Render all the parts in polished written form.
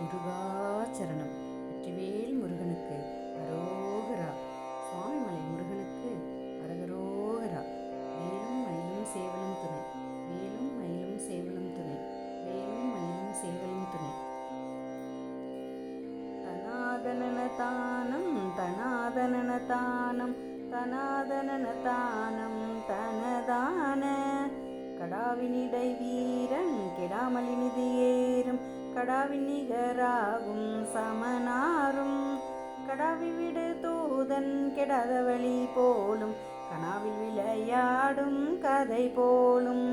முருகாச்சரணம். வெற்றிவேல் முருகனுக்கு அரோகரா. சுவாமிமலை முருகனுக்கு அரகரோகரா. வேலும் மயிலும் சேவலும் துணை, வேலும் மயிலும் சேவலும் துணை, வேலும் மயிலும் சேவலும் துணை. தனாதனன தானம் தனாதனன தானம் தனாதனன தானம் தனதான கடாவினிடை வீரன் கெடாமலினிது ஏறும் கடாவின் நிகராகும் சமனாரும் கடாவி விடு தூதன் கெடாத வழி போலும் கனாவில் விளையாடும் கதை போலும்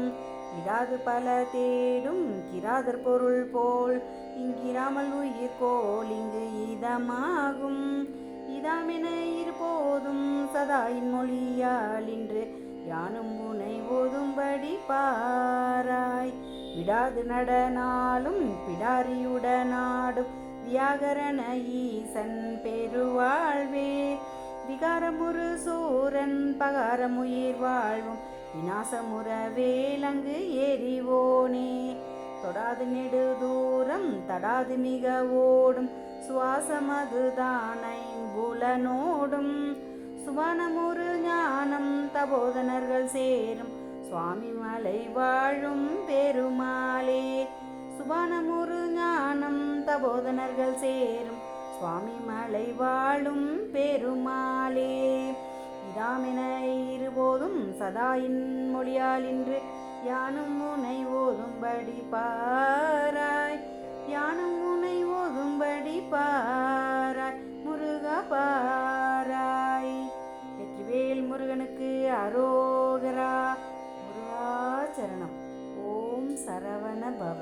விடாது பல தேடும் கிராதர் பொருள் போல் இங்கிராமல் உயிர் கோல் இங்கு இதமாகும் இதாமென இருபோதும் சதாயின் மொழியால் இன்று யானும் உனை ஓதும்படி பாராய் விடாது நடனாலும் பிடாரியுடனாடும் வியாகரண ஈசன் பெருவாழ்வே விகாரமுறு சூரன் பகாரமுயிர் வாழ்வும் விநாசமுற வேலங்கு எரிவோனே தொடாது நெடு தூரம் தடாது மிக ஓடும் சுவாசமதுதானை புலனோடும் சுவனமுறு ஞானம் தபோதனர்கள் சேரும் சுவாமி மலை வாழும் பெருமாளே சுவனமுறு ஞானம் தபோதனர்கள் சேரும் சுவாமி மலை வாழும் பெருமாளே இதாமென இருபோதும் சதாயின் மொழியால் இன்று யானும் உனை ஓதும்படி பாராய் யானும் உனை ஓதும்படி பாராய் முருகா பாராய். வெற்றிவேல் முருகனுக்கு அரோகரா. முருகாச்சரணம். ஓம் சரவண பவ.